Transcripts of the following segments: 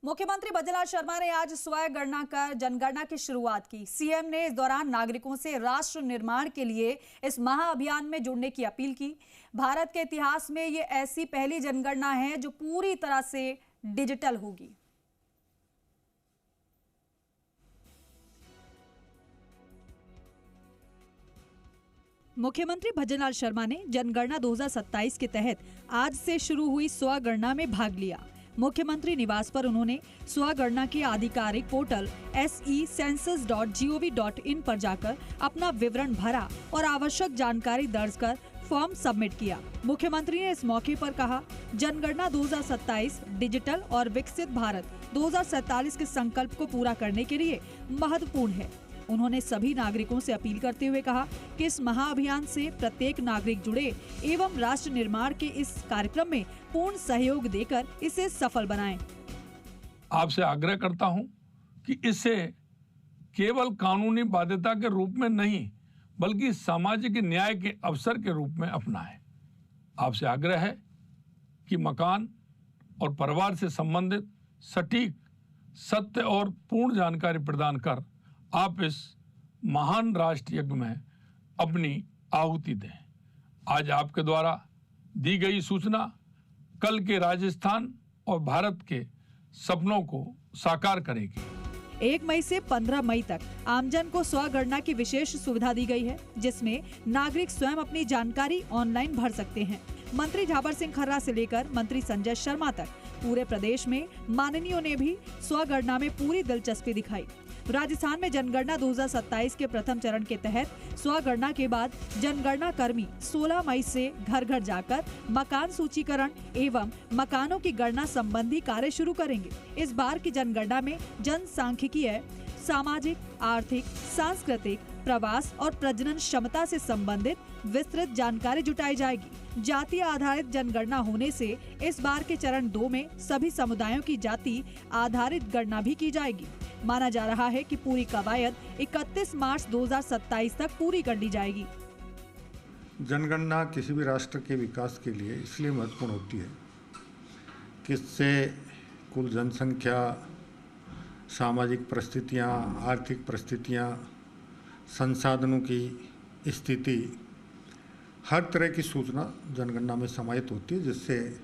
मुख्यमंत्री भजनलाल शर्मा ने आज स्वयं गणना कर जनगणना की शुरुआत की। सीएम ने इस दौरान नागरिकों से राष्ट्र निर्माण के लिए इस महाअभियान में जुड़ने की अपील की। भारत के इतिहास में ये ऐसी पहली जनगणना है जो पूरी तरह से डिजिटल होगी। मुख्यमंत्री भजनलाल शर्मा ने जनगणना 2027 के तहत आज से शुरू हुई स्वगणना में भाग लिया। मुख्यमंत्री निवास पर उन्होंने स्वगणना के आधिकारिक पोर्टल se-census.gov.in पर जाकर अपना विवरण भरा और आवश्यक जानकारी दर्ज कर फॉर्म सबमिट किया। मुख्यमंत्री ने इस मौके पर कहा, जनगणना 2027 डिजिटल और विकसित भारत 2047 के संकल्प को पूरा करने के लिए महत्वपूर्ण है। उन्होंने सभी नागरिकों से अपील करते हुए कहा कि इस महाअभियान से प्रत्येक नागरिक जुड़े एवं राष्ट्र निर्माण के इस कार्यक्रम में पूर्ण सहयोग देकर इसे सफल बनाएं। आपसे आग्रह करता हूं कि इसे केवल कानूनी बाध्यता के रूप में नहीं बल्कि सामाजिक न्याय के अवसर के रूप में अपनाएं। आपसे आग्रह है कि मकान और परिवार से संबंधित सटीक, सत्य और पूर्ण जानकारी प्रदान कर आप इस महान राष्ट्र यज्ञ में अपनी आहुति दें। आज आपके द्वारा दी गई सूचना कल के राजस्थान और भारत के सपनों को साकार करेगी। 1 मई से 15 मई तक आमजन को स्वगणना की विशेष सुविधा दी गई है, जिसमें नागरिक स्वयं अपनी जानकारी ऑनलाइन भर सकते हैं। मंत्री झाबर सिंह खर्रा से लेकर मंत्री संजय शर्मा तक पूरे प्रदेश में माननीयों ने भी स्वगणना में पूरी दिलचस्पी दिखाई। राजस्थान में जनगणना 2027 के प्रथम चरण के तहत स्वगणना के बाद जनगणना कर्मी 16 मई से घर घर जाकर मकान सूचीकरण एवं मकानों की गणना संबंधी कार्य शुरू करेंगे। इस बार की जनगणना में जनसांख्यिकीय, सामाजिक, आर्थिक, सांस्कृतिक, प्रवास और प्रजनन क्षमता से संबंधित विस्तृत जानकारी जुटाई जाएगी। जातीय आधारित जनगणना होने से इस बार के चरण 2 में सभी समुदायों की जाति आधारित गणना भी की जाएगी। माना जा रहा है कि पूरी कवायद 31 मार्च 2027 तक पूरी कर ली जाएगी। जनगणना किसी भी राष्ट्र के विकास के लिए इसलिए महत्वपूर्ण होती है कि इससे कुल जनसंख्या, सामाजिक परिस्थितियाँ, आर्थिक परिस्थितियाँ, संसाधनों की स्थिति, हर तरह की सूचना जनगणना में समाहित होती है, जिससे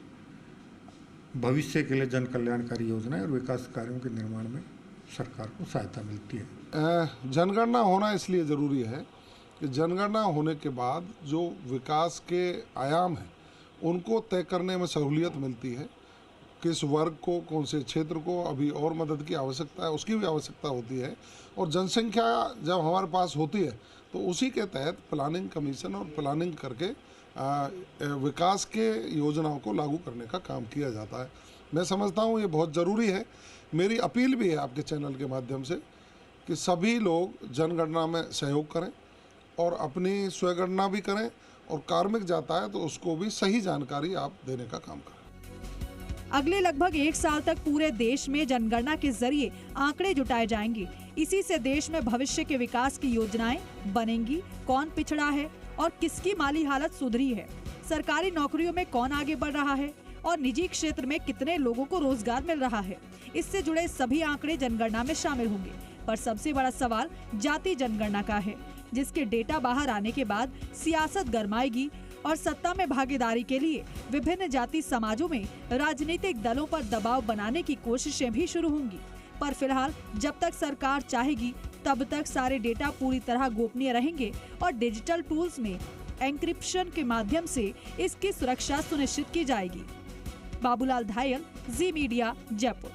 भविष्य के लिए जन कल्याणकारी योजनाएं और विकास कार्यों के निर्माण में सरकार को सहायता मिलती है। जनगणना होना इसलिए ज़रूरी है कि जनगणना होने के बाद जो विकास के आयाम हैं उनको तय करने में सहूलियत मिलती है। किस वर्ग को, कौन से क्षेत्र को अभी और मदद की आवश्यकता है, उसकी भी आवश्यकता होती है। और जनसंख्या जब हमारे पास होती है तो उसी के तहत प्लानिंग कमीशन और प्लानिंग करके विकास के योजनाओं को लागू करने का काम किया जाता है। मैं समझता हूँ ये बहुत ज़रूरी है। मेरी अपील भी है आपके चैनल के माध्यम से कि सभी लोग जनगणना में सहयोग करें और अपनी स्वगणना भी करें, और कार्मिक जाता है तो उसको भी सही जानकारी आप देने का काम करें। अगले लगभग 1 साल तक पूरे देश में जनगणना के जरिए आंकड़े जुटाए जाएंगे। इसी से देश में भविष्य के विकास की योजनाएं बनेंगी। कौन पिछड़ा है और किसकी माली हालत सुधरी है, सरकारी नौकरियों में कौन आगे बढ़ रहा है और निजी क्षेत्र में कितने लोगों को रोजगार मिल रहा है, इससे जुड़े सभी आंकड़े जनगणना में शामिल होंगे। पर सबसे बड़ा सवाल जाति जनगणना का है, जिसके डेटा बाहर आने के बाद सियासत गरमाएगी और सत्ता में भागीदारी के लिए विभिन्न जाति समाजों में राजनीतिक दलों पर दबाव बनाने की कोशिशें भी शुरू होंगी। पर फिलहाल जब तक सरकार चाहेगी तब तक सारे डेटा पूरी तरह गोपनीय रहेंगे और डिजिटल टूल्स में एन्क्रिप्शन के माध्यम से इसकी सुरक्षा सुनिश्चित की जाएगी। बाबूलाल धायल, जी मीडिया, जयपुर।